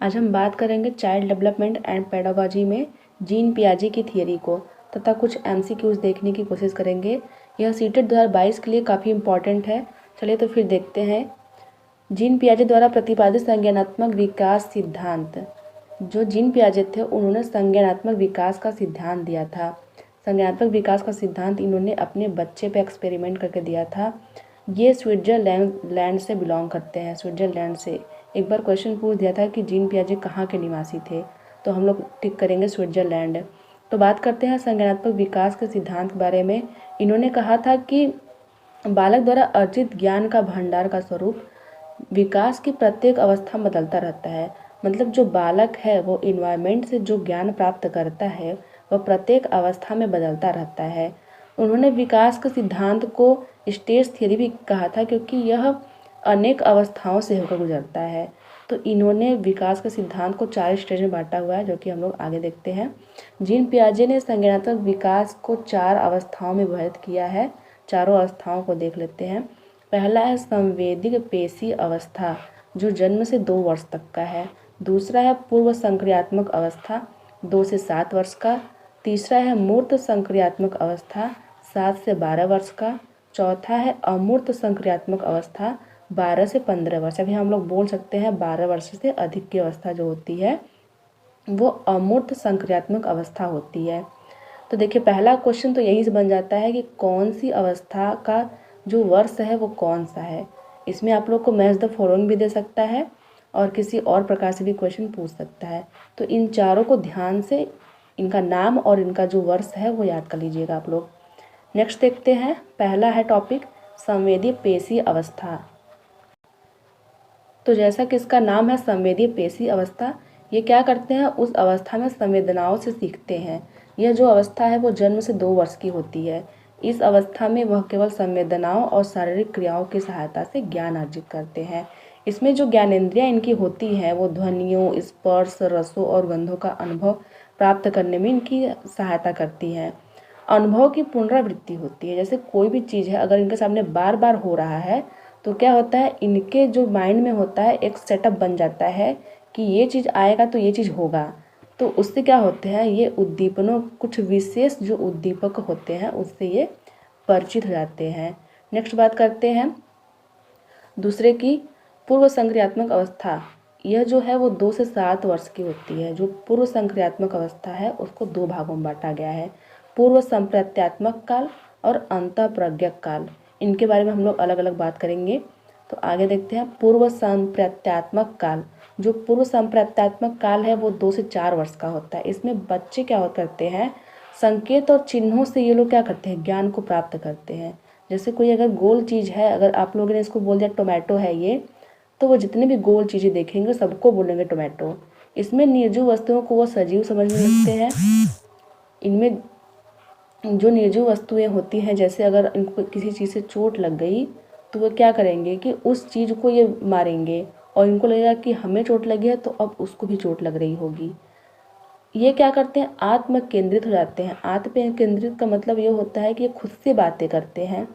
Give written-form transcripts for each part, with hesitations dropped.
आज हम बात करेंगे चाइल्ड डेवलपमेंट एंड पेडागोजी में जीन पियाजे की थियरी को तथा कुछ एमसीक्यूज देखने की कोशिश करेंगे। यह सीटेट 2022 के लिए काफ़ी इम्पॉर्टेंट है। चलिए तो फिर देखते हैं। जीन पियाजे द्वारा प्रतिपादित संज्ञानात्मक विकास सिद्धांत। जो जीन पियाजे थे उन्होंने संज्ञानात्मक विकास का सिद्धांत दिया था। संज्ञानात्मक विकास का सिद्धांत इन्होंने अपने बच्चे पे एक्सपेरिमेंट करके दिया था। ये स्विट्जरलैंड से बिलोंग करते हैं, स्विट्जरलैंड से। एक बार क्वेश्चन पूछ दिया था कि जीन पियाजे कहाँ के निवासी थे, तो हम लोग टिक करेंगे स्विट्जरलैंड। तो बात करते हैं संज्ञानात्मक विकास के सिद्धांत के बारे में। इन्होंने कहा था कि बालक द्वारा अर्जित ज्ञान का भंडार का स्वरूप विकास की प्रत्येक अवस्था में बदलता रहता है। मतलब जो बालक है वो इन्वायरमेंट से जो ज्ञान प्राप्त करता है वह प्रत्येक अवस्था में बदलता रहता है। उन्होंने विकास के सिद्धांत को स्टेज थ्योरी भी कहा था, क्योंकि यह अनेक अवस्थाओं से होकर गुजरता है। तो इन्होंने विकास के सिद्धांत को 4 स्टेज में बांटा हुआ है, जो कि हम लोग आगे देखते हैं। जीन पियाजे ने संज्ञानात्मक विकास को 4 अवस्थाओं में विभाजित किया है। चारों अवस्थाओं को देख लेते हैं। पहला है संवेदिक पेशी अवस्था, जो जन्म से 2 वर्ष तक का है। दूसरा है पूर्व संक्रियात्मक अवस्था, 2 से 7 वर्ष का। तीसरा है मूर्त संक्रियात्मक अवस्था, 7 से 12 वर्ष का। चौथा है अमूर्त संक्रियात्मक अवस्था, 12 से 15 वर्ष। अभी हम लोग बोल सकते हैं 12 वर्ष से अधिक की अवस्था जो होती है वो अमूर्त संक्रियात्मक अवस्था होती है। तो देखिए पहला क्वेश्चन तो यही से बन जाता है कि कौन सी अवस्था का जो वर्ष है वो कौन सा है। इसमें आप लोग को मैच द फॉलोइंग भी दे सकता है और किसी और प्रकार से भी क्वेश्चन पूछ सकता है। तो इन चारों को ध्यान से इनका नाम और इनका जो वर्ष है वो याद कर लीजिएगा आप लोग। नेक्स्ट देखते हैं। पहला है टॉपिक संवेदी पेशी अवस्था। तो जैसा कि इसका नाम है संवेदी पेशी अवस्था, ये क्या करते हैं, उस अवस्था में संवेदनाओं से सीखते हैं। यह जो अवस्था है वो जन्म से 2 वर्ष की होती है। इस अवस्था में वह केवल संवेदनाओं और शारीरिक क्रियाओं की सहायता से ज्ञान अर्जित करते हैं। इसमें जो ज्ञानेंद्रियाँ इनकी होती हैं वो ध्वनियों, स्पर्श, रसों और गंधों का अनुभव प्राप्त करने में इनकी सहायता करती हैं। अनुभव की पुनरावृत्ति होती है। जैसे कोई भी चीज़ है अगर इनके सामने बार बार हो रहा है तो क्या होता है, इनके जो माइंड में होता है एक सेटअप बन जाता है कि ये चीज़ आएगा तो ये चीज़ होगा। तो उससे क्या होते हैं, ये उद्दीपनों, कुछ विशेष जो उद्दीपक होते हैं उससे ये परिचित हो जाते हैं। नेक्स्ट बात करते हैं दूसरे की पूर्व संक्रियात्मक अवस्था। यह जो है वो 2 से 7 वर्ष की होती है। जो पूर्व संक्रियात्मक अवस्था है उसको 2 भागों में बांटा गया है, पूर्व संप्रत्यात्मक काल और अंतःप्रज्ञक काल। इनके बारे में हम लोग अलग अलग बात करेंगे। तो आगे देखते हैं पूर्व संप्रत्यात्मक काल। जो पूर्व संप्रत्यात्मक काल है वो 2 से 4 वर्ष का होता है। इसमें बच्चे क्या करते हैं, संकेत और चिन्हों से ये लोग क्या करते हैं, ज्ञान को प्राप्त करते हैं। जैसे कोई अगर गोल चीज़ है, अगर आप लोगों ने इसको बोल दिया टोमेटो है ये, तो वो जितने भी गोल चीज़ें देखेंगे सबको बोलेंगे टोमेटो। इसमें निर्जीव वस्तुओं को वो सजीव समझने लगते हैं। इनमें जो निर्जीव वस्तुएं होती हैं, जैसे अगर इनको किसी चीज़ से चोट लग गई तो वो क्या करेंगे कि उस चीज़ को ये मारेंगे और इनको लगेगा कि हमें चोट लगी है तो अब उसको भी चोट लग रही होगी। ये क्या करते हैं, आत्म केंद्रित हो जाते हैं। आत्म केंद्रित का मतलब ये होता है कि ये खुद से बातें करते हैं,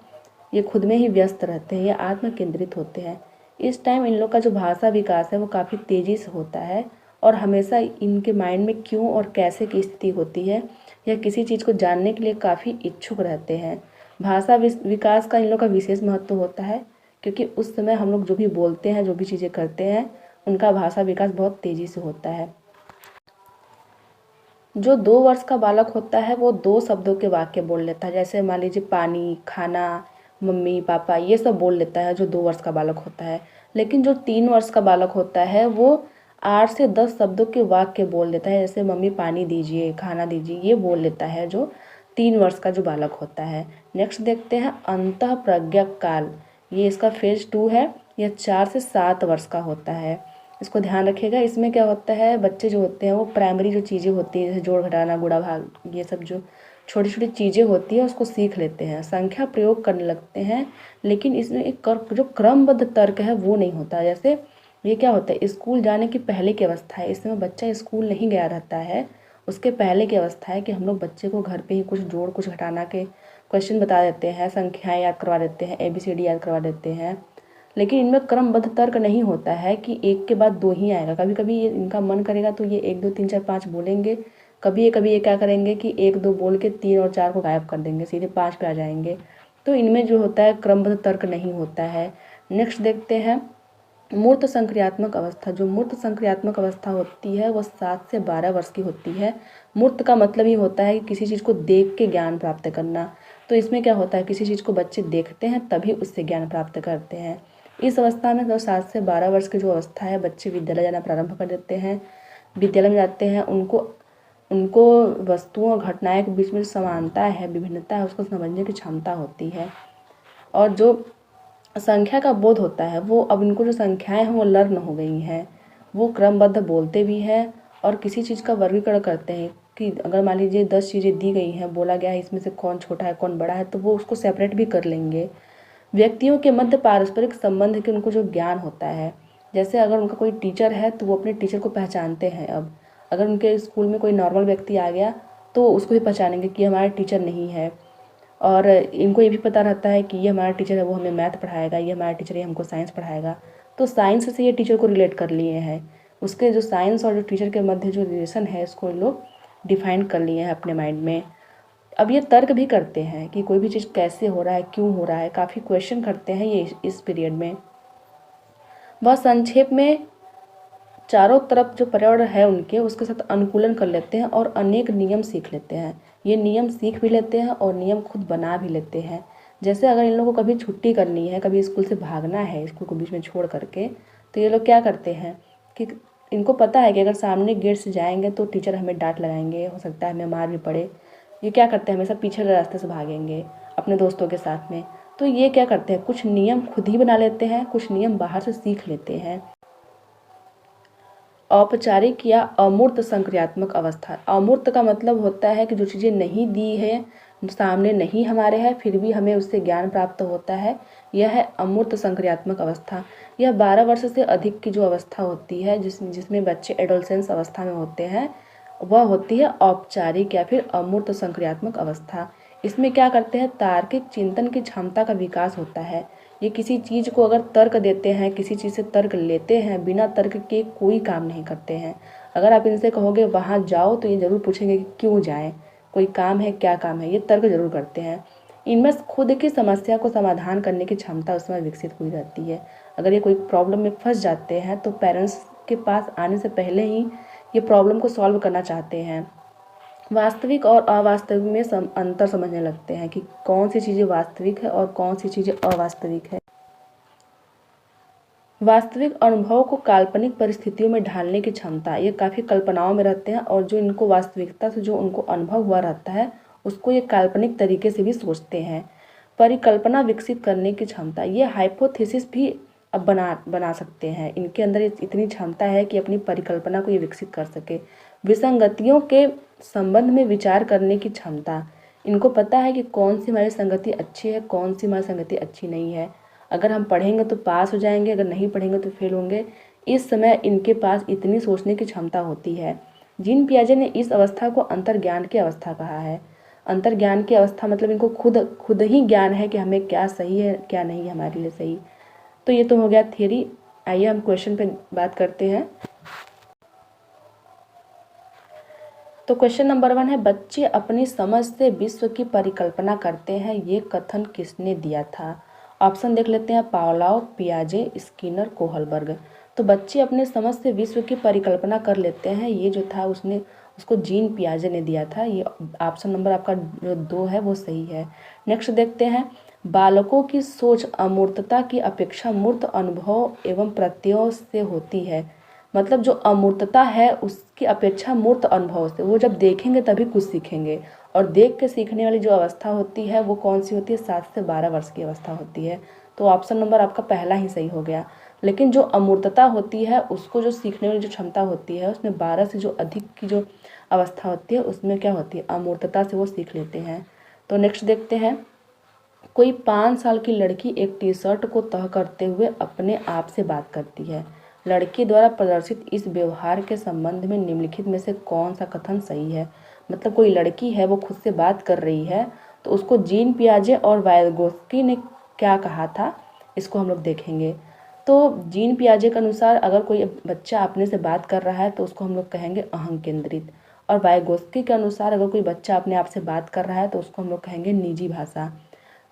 ये खुद में ही व्यस्त रहते हैं, ये आत्म केंद्रित होते हैं। इस टाइम इन लोग का जो भाषा विकास है वो काफ़ी तेज़ी से होता है और हमेशा इनके माइंड में क्यों और कैसे की स्थिति होती है या किसी चीज़ को जानने के लिए काफ़ी इच्छुक रहते हैं। भाषा विकास का इन लोग का विशेष महत्व होता है, क्योंकि उस समय हम लोग जो भी बोलते हैं, जो भी चीज़ें करते हैं, उनका भाषा विकास बहुत तेज़ी से होता है। जो 2 वर्ष का बालक होता है वो 2 शब्दों के वाक्य बोल लेता है। जैसे मान लीजिए पानी, खाना, मम्मी, पापा, ये सब बोल लेता है जो 2 वर्ष का बालक होता है। लेकिन जो 3 वर्ष का बालक होता है वो 8 से 10 शब्दों के वाक्य बोल लेता है। जैसे मम्मी पानी दीजिए, खाना दीजिए, ये बोल लेता है जो 3 वर्ष का जो बालक होता है। नेक्स्ट देखते हैं अंतःप्रज्ञक काल। ये इसका फेज 2 है। यह 4 से 7 वर्ष का होता है। इसको ध्यान रखिएगा। इसमें क्या होता है, बच्चे जो होते हैं वो प्राइमरी जो चीज़ें होती हैं, जैसे जोड़ घटाना, गुणा भाग, ये सब जो छोटी छोटी चीज़ें होती हैं उसको सीख लेते हैं, संख्या प्रयोग करने लगते हैं। लेकिन इसमें एक जो क्रमबद्ध तर्क है वो नहीं होता। जैसे ये क्या होता है, स्कूल जाने की पहले की अवस्था है। इसमें बच्चा स्कूल नहीं गया रहता है, उसके पहले की अवस्था है कि हम लोग बच्चे को घर पे ही कुछ जोड़ कुछ घटाना के क्वेश्चन बता देते हैं, संख्याएँ याद करवा देते हैं, ABCD याद करवा देते हैं। लेकिन इनमें क्रमबद्ध तर्क नहीं होता है कि एक के बाद दो ही आएगा। कभी कभी ये इनका मन करेगा तो ये 1 2 3 4 5 बोलेंगे, कभी ये क्या करेंगे कि 1 2 बोल के 3 और 4 को गायब कर देंगे, सीधे 5 पे आ जाएंगे। तो इनमें जो होता है क्रमबद्ध तर्क नहीं होता है। नेक्स्ट देखते हैं मूर्त संक्रियात्मक अवस्था। जो मूर्त संक्रियात्मक अवस्था होती है वह 7 से 12 वर्ष की होती है। मूर्त का मतलब ही होता है कि किसी चीज़ को देख के ज्ञान प्राप्त करना। तो इसमें क्या होता है, किसी चीज़ को बच्चे देखते हैं तभी उससे ज्ञान प्राप्त करते हैं। इस अवस्था में जो 7 से 12 वर्ष की जो अवस्था है, बच्चे विद्यालय जाना प्रारंभ कर देते हैं। विद्यालय में जाते हैं, उनको उनको वस्तुओं और घटनाएं के बीच में समानता है, विभिन्नता है, उसको समझने की क्षमता होती है। और जो संख्या का बोध होता है वो अब इनको जो संख्याएं हैं वो लर्न हो गई हैं। वो क्रमबद्ध बोलते भी हैं और किसी चीज़ का वर्गीकरण करते हैं कि अगर मान लीजिए 10 चीज़ें दी गई हैं, बोला गया है इसमें से कौन छोटा है कौन बड़ा है, तो वो उसको सेपरेट भी कर लेंगे। व्यक्तियों के मध्य पारस्परिक संबंध के उनको जो ज्ञान होता है, जैसे अगर उनका कोई टीचर है तो वो अपने टीचर को पहचानते हैं। अब अगर उनके स्कूल में कोई नॉर्मल व्यक्ति आ गया तो उसको भी पहचानेंगे कि हमारा टीचर नहीं है। और इनको ये भी पता रहता है कि ये हमारा टीचर है, वो हमें मैथ पढ़ाएगा, ये हमारा टीचर है हमको साइंस पढ़ाएगा। तो साइंस से ये टीचर को रिलेट कर लिए हैं। उसके जो साइंस और जो टीचर के मध्य जो रिलेशन है इसको लोग डिफाइन कर लिए हैं अपने माइंड में। अब ये तर्क भी करते हैं कि कोई भी चीज़ कैसे हो रहा है, क्यों हो रहा है, काफ़ी क्वेश्चन करते हैं ये इस पीरियड में। वह संक्षेप में चारों तरफ जो पर्यावरण है उनके उसके साथ अनुकूलन कर लेते हैं और अनेक नियम सीख लेते हैं। ये नियम सीख भी लेते हैं और नियम खुद बना भी लेते हैं। जैसे अगर इन लोगों को कभी छुट्टी करनी है, कभी स्कूल से भागना है स्कूल को बीच में छोड़ करके, तो ये लोग क्या करते हैं कि इनको पता है कि अगर सामने गेट से जाएंगे तो टीचर हमें डांट लगाएंगे, हो सकता है हमें मार भी पड़े। ये क्या करते हैं, हमेशा पीछे रास्ते से भागेंगे अपने दोस्तों के साथ में। तो ये क्या करते हैं, कुछ नियम खुद ही बना लेते हैं, कुछ नियम बाहर से सीख लेते हैं। औपचारिक या अमूर्त संक्रियात्मक अवस्था। अमूर्त का मतलब होता है कि जो चीज़ें नहीं दी है, सामने नहीं हमारे है, फिर भी हमें उससे ज्ञान प्राप्त होता है, यह है अमूर्त संक्रियात्मक अवस्था। यह 12 वर्ष से अधिक की जो अवस्था होती है, जिसमें बच्चे एडोलसेंस अवस्था में होते हैं, वह होती है औपचारिक या फिर अमूर्त संक्रियात्मक अवस्था। इसमें क्या करते हैं, तार्किक चिंतन की क्षमता का विकास होता है। ये किसी चीज़ को अगर तर्क देते हैं, किसी चीज़ से तर्क लेते हैं, बिना तर्क के कोई काम नहीं करते हैं। अगर आप इनसे कहोगे वहाँ जाओ तो ये ज़रूर पूछेंगे कि क्यों जाएं, कोई काम है, क्या काम है, ये तर्क जरूर करते हैं। इनमें खुद की समस्या को समाधान करने की क्षमता उसमें विकसित हुई रहती है। अगर ये कोई प्रॉब्लम में फंस जाते हैं तो पेरेंट्स के पास आने से पहले ही ये प्रॉब्लम को सॉल्व करना चाहते हैं। वास्तविक और अवास्तविक में अंतर समझने लगते हैं कि कौन सी चीज़ें वास्तविक है और कौन सी चीज़ें अवास्तविक है। वास्तविक अनुभव को काल्पनिक परिस्थितियों में ढालने की क्षमता, ये काफ़ी कल्पनाओं में रहते हैं और जो इनको वास्तविकता से जो उनको अनुभव हुआ रहता है उसको ये काल्पनिक तरीके से भी सोचते हैं। परिकल्पना विकसित करने की क्षमता, ये हाइपोथेसिस भी अब बना सकते हैं। इनके अंदर इतनी क्षमता है कि अपनी परिकल्पना को ये विकसित कर सके। विसंगतियों के संबंध में विचार करने की क्षमता, इनको पता है कि कौन सी हमारी संगति अच्छी है, कौन सी हमारी संगति अच्छी नहीं है। अगर हम पढ़ेंगे तो पास हो जाएंगे, अगर नहीं पढ़ेंगे तो फेल होंगे। इस समय इनके पास इतनी सोचने की क्षमता होती है। जीन पियाजे ने इस अवस्था को अंतर्ज्ञान की अवस्था कहा है। अंतर्ज्ञान की अवस्था मतलब इनको खुद ही ज्ञान है कि हमें क्या सही है, क्या नहीं है हमारे लिए सही। तो ये तो हो गया थ्योरी। आइए हम क्वेश्चन पे बात करते हैं। तो क्वेश्चन नंबर 1 है, बच्चे अपनी समझ से विश्व की परिकल्पना करते हैं, ये कथन किसने दिया था। ऑप्शन देख लेते हैं, पावलोव, पियाजे, स्किनर, कोहलबर्ग। तो बच्चे अपने समझ से विश्व की परिकल्पना कर लेते हैं, ये जो था उसको जीन पियाजे ने दिया था। ये ऑप्शन नंबर आपका जो 2 है वो सही है। नेक्स्ट देखते हैं, बालकों की सोच अमूर्तता की अपेक्षा मूर्त अनुभव एवं प्रत्ययों से होती है। मतलब जो अमूर्तता है उसकी अपेक्षा मूर्त अनुभव से, वो जब देखेंगे तभी कुछ सीखेंगे। और देख के सीखने वाली जो अवस्था होती है वो कौन सी होती है, 7 से 12 वर्ष की अवस्था होती है। तो ऑप्शन नंबर आपका पहला ही सही हो गया। लेकिन जो अमूर्तता होती है उसको जो सीखने वाली जो क्षमता होती है उसमें 12 से जो अधिक की जो अवस्था होती है उसमें क्या होती है, अमूर्तता से वो सीख लेते हैं। तो नेक्स्ट देखते हैं, कोई 5 साल की लड़की एक टी शर्ट को तह करते हुए अपने आप से बात करती है। लड़की द्वारा प्रदर्शित इस व्यवहार के संबंध में निम्नलिखित में से कौन सा कथन सही है। मतलब कोई लड़की है वो खुद से बात कर रही है, तो उसको जीन पियाजे और वाइगोत्स्की ने क्या कहा था इसको हम लोग देखेंगे। तो जीन पियाजे के अनुसार अगर कोई बच्चा अपने से बात कर रहा है तो उसको हम लोग कहेंगे अहं केंद्रित, और वाइगोत्स्की के अनुसार अगर कोई बच्चा अपने आप से बात कर रहा है तो उसको हम लोग कहेंगे निजी भाषा।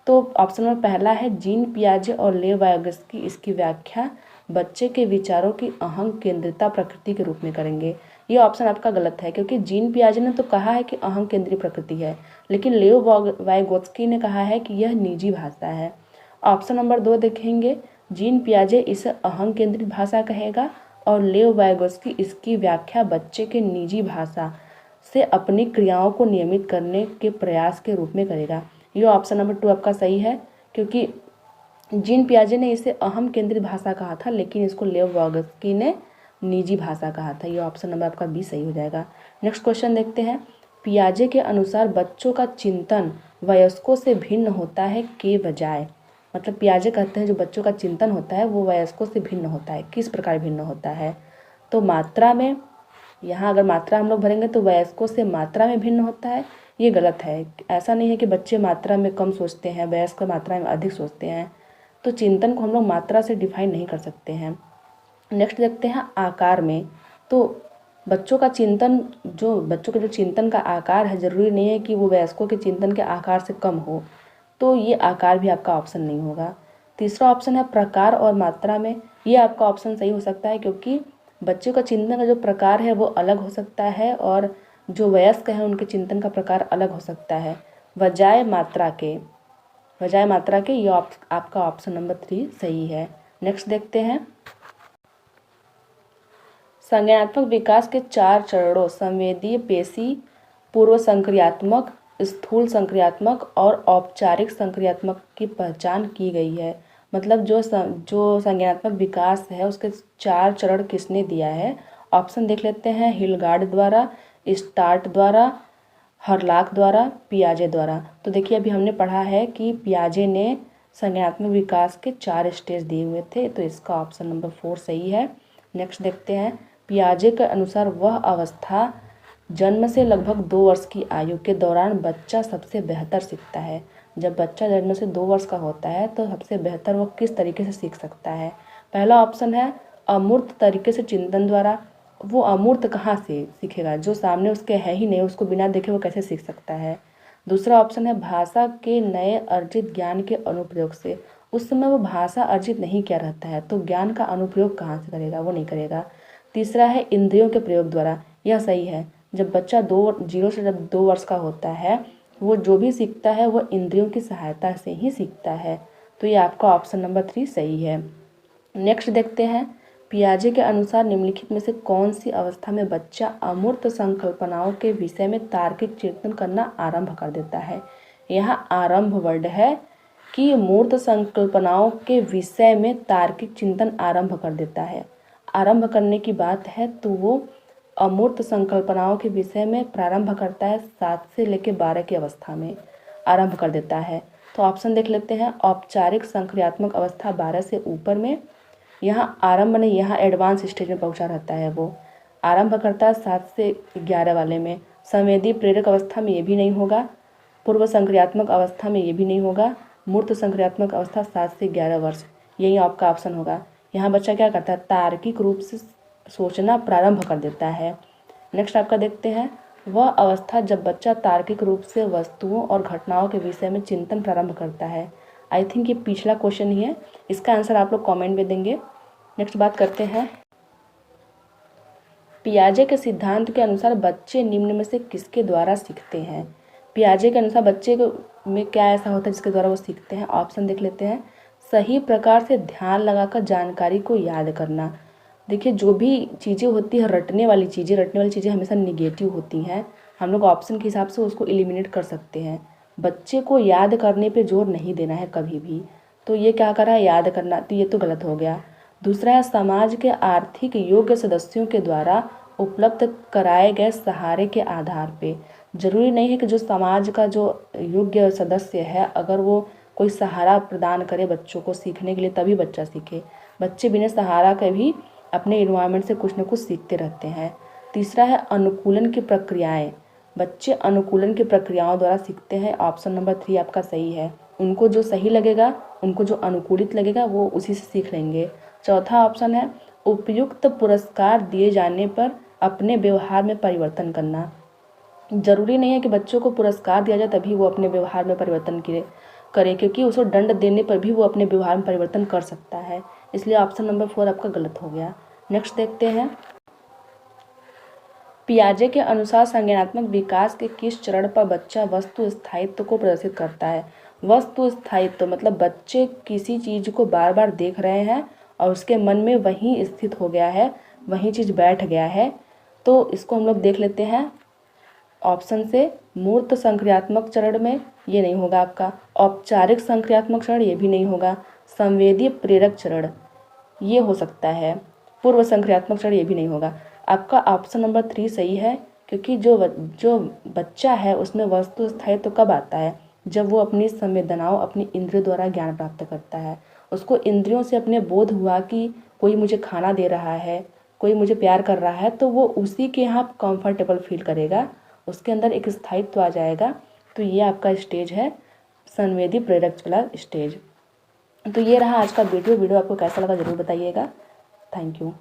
तो ऑप्शन नंबर पहला है जीन पियाजे और लेव वाइगोत्स्की इसकी व्याख्या बच्चे के विचारों की अहं केंद्रिता प्रकृति के रूप में करेंगे। ये ऑप्शन आपका गलत है, क्योंकि जीन पियाजे ने तो कहा है कि अहं केंद्रीय प्रकृति है, लेकिन लेव वाइगोत्स्की ने कहा है कि यह निजी भाषा है। ऑप्शन नंबर 2 देखेंगे, जीन पियाजे इसे अहं केंद्रित भाषा कहेगा और लेव वाइगोत्स्की इसकी व्याख्या बच्चे के निजी भाषा से अपनी क्रियाओं को नियमित करने के प्रयास के रूप में करेगा। ये ऑप्शन नंबर 2 आपका सही है, क्योंकि जीन पियाजे ने इसे अहम केंद्रित भाषा कहा था, लेकिन इसको लेव वाइगोत्स्की ने निजी भाषा कहा था। ये ऑप्शन नंबर आपका बी सही हो जाएगा। नेक्स्ट क्वेश्चन देखते हैं। पियाजे के अनुसार बच्चों का चिंतन वयस्कों से भिन्न होता है के बजाय, मतलब पियाजे कहते हैं जो बच्चों का चिंतन होता है वो वयस्कों से भिन्न होता है। किस प्रकार भिन्न होता है? तो मात्रा में, यहाँ अगर मात्रा हम लोग भरेंगे तो वयस्कों से मात्रा में भिन्न होता है, ये गलत है। ऐसा नहीं है कि बच्चे मात्रा में कम सोचते हैं, वयस्क मात्रा में अधिक सोचते हैं। तो चिंतन को हम लोग मात्रा से डिफाइन नहीं कर सकते हैं। नेक्स्ट देखते हैं आकार में। तो बच्चों का चिंतन, जो बच्चों के जो चिंतन का आकार है, ज़रूरी नहीं है कि वो वयस्कों के चिंतन के आकार से कम हो, तो ये आकार भी आपका ऑप्शन नहीं होगा। तीसरा ऑप्शन है प्रकार और मात्रा में। ये आपका ऑप्शन सही हो सकता है, क्योंकि बच्चों का चिंतन का जो प्रकार है वो अलग हो सकता है और जो वयस्क है उनके चिंतन का प्रकार अलग हो सकता है। बजाय मात्रा के ये आपका ऑप्शन नंबर 3 सही है। नेक्स्ट देखते हैं। संज्ञानात्मक विकास के 4 चरणों संवेदीय, पेशी, पूर्व संक्रियात्मक, स्थूल संक्रियात्मक और औपचारिक संक्रियात्मक की पहचान की गई है। मतलब जो संज्ञानात्मक विकास है उसके 4 चरण किसने दिया है? ऑप्शन देख लेते हैं। हिलगार्ड द्वारा, स्टार्ट द्वारा, हरलाक द्वारा, पियाजे द्वारा। तो देखिए अभी हमने पढ़ा है कि पियाजे ने संज्ञानात्मक विकास के 4 स्टेज दिए हुए थे, तो इसका ऑप्शन नंबर 4 सही है। नेक्स्ट देखते हैं। पियाजे के अनुसार वह अवस्था जन्म से लगभग 2 वर्ष की आयु के दौरान बच्चा सबसे बेहतर सीखता है। जब बच्चा जन्म से 2 वर्ष का होता है तो सबसे बेहतर वो किस तरीके से सीख सकता है? पहला ऑप्शन है अमूर्त तरीके से चिंतन द्वारा। वो अमूर्त कहाँ से सीखेगा? जो सामने उसके है ही नहीं, उसको बिना देखे वो कैसे सीख सकता है? दूसरा ऑप्शन है भाषा के नए अर्जित ज्ञान के अनुप्रयोग से। उस समय वो भाषा अर्जित नहीं किया रहता है, तो ज्ञान का अनुप्रयोग कहाँ से करेगा? वो नहीं करेगा। तीसरा है इंद्रियों के प्रयोग द्वारा। यह सही है। जब बच्चा 2 वर्ष का होता है, वो जो भी सीखता है वो इंद्रियों की सहायता से ही सीखता है। तो ये आपका ऑप्शन नंबर 3 सही है। नेक्स्ट देखते हैं। पियाजे के अनुसार निम्नलिखित में से कौन सी अवस्था में बच्चा अमूर्त संकल्पनाओं के विषय में तार्किक चिंतन करना आरंभ कर देता है? यहाँ आरंभ वर्ड है कि मूर्त संकल्पनाओं के विषय में तार्किक चिंतन आरंभ कर देता है। आरंभ करने की बात है तो वो अमूर्त संकल्पनाओं के विषय में प्रारंभ करता है 7 से लेकर 12 की अवस्था में आरंभ कर देता है। तो ऑप्शन देख लेते हैं। औपचारिक संक्रियात्मक अवस्था 12 से ऊपर में, यहाँ आरंभ नहीं, यहाँ एडवांस स्टेज में पहुँचा रहता है। वो आरंभ करता है 7 से 11 वाले में। संवेदी प्रेरक अवस्था में ये भी नहीं होगा, पूर्व संक्रियात्मक अवस्था में ये भी नहीं होगा, मूर्त संक्रियात्मक अवस्था 7 से 11 वर्ष, यही आपका ऑप्शन होगा। यहाँ बच्चा क्या करता है? तार्किक रूप से सोचना प्रारंभ कर देता है। नेक्स्ट आपका देखते हैं। वह अवस्था जब बच्चा तार्किक रूप से वस्तुओं और घटनाओं के विषय में चिंतन प्रारंभ करता है। आई थिंक ये पिछला क्वेश्चन ही है, इसका आंसर आप लोग कमेंट में देंगे। नेक्स्ट बात करते हैं। पियाजे के सिद्धांत के अनुसार बच्चे निम्न में से किसके द्वारा सीखते हैं? पियाजे के अनुसार बच्चे में क्या ऐसा होता है जिसके द्वारा वो सीखते हैं? ऑप्शन देख लेते हैं। सही प्रकार से ध्यान लगाकर जानकारी को याद करना। देखिए जो भी चीज़ें होती है रटने वाली चीज़ें हमेशा निगेटिव होती हैं। हम लोग ऑप्शन के हिसाब से उसको एलिमिनेट कर सकते हैं। बच्चे को याद करने पे जोर नहीं देना है कभी भी। तो ये क्या कर रहा है? याद करना, तो ये तो गलत हो गया। दूसरा है समाज के आर्थिक योग्य सदस्यों के द्वारा उपलब्ध कराए गए सहारे के आधार पे। जरूरी नहीं है कि जो समाज का जो योग्य सदस्य है अगर वो कोई सहारा प्रदान करे बच्चों को सीखने के लिए तभी बच्चा सीखे। बच्चे बिना सहारा के भी अपने इन्वायरमेंट से कुछ न कुछ सीखते रहते हैं। तीसरा है अनुकूलन की प्रक्रियाएं। बच्चे अनुकूलन की प्रक्रियाओं द्वारा सीखते हैं। ऑप्शन नंबर 3 आपका सही है। उनको जो सही लगेगा उनको जो अनुकूलित लगेगा वो उसी से सीख लेंगे। चौथा ऑप्शन है उपयुक्त पुरस्कार दिए जाने पर अपने व्यवहार में परिवर्तन करना। ज़रूरी नहीं है कि बच्चों को पुरस्कार दिया जाए तभी वो अपने व्यवहार में परिवर्तन करे, क्योंकि उसको दंड देने पर भी वो अपने व्यवहार में परिवर्तन कर सकता है। इसलिए ऑप्शन नंबर 4 आपका गलत हो गया। नेक्स्ट देखते हैं, पियाजे के अनुसार संज्ञानात्मक विकास के किस चरण पर बच्चा वस्तु स्थायित्व को प्रदर्शित करता है। वस्तु स्थायित्व मतलब बच्चे किसी चीज़ को बार बार देख रहे हैं और उसके मन में वहीं स्थित हो गया है, वही चीज़ बैठ गया है। तो इसको हम लोग देख लेते हैं ऑप्शन से, मूर्त संक्रियात्मक चरण में ये नहीं होगा आपका, औपचारिक संक्रियात्मक चरण ये भी नहीं होगा, संवेदी प्रेरक चरण ये हो सकता है, पूर्व संक्रियात्मक चरण ये भी नहीं होगा। आपका ऑप्शन नंबर 3 सही है, क्योंकि जो बच्चा है उसमें वस्तु स्थायित्व कब आता है, जब वो अपनी संवेदनाओं अपनी इंद्रियों द्वारा ज्ञान प्राप्त करता है। उसको इंद्रियों से अपने बोध हुआ कि कोई मुझे खाना दे रहा है, कोई मुझे प्यार कर रहा है, तो वो उसी के यहाँ कंफर्टेबल फील करेगा, उसके अंदर एक स्थायित्व आ जाएगा। तो ये आपका स्टेज है संवेदी प्रेरक वाला स्टेज। तो ये रहा आज का वीडियो आपको कैसा लगा ज़रूर बताइएगा। Thank you.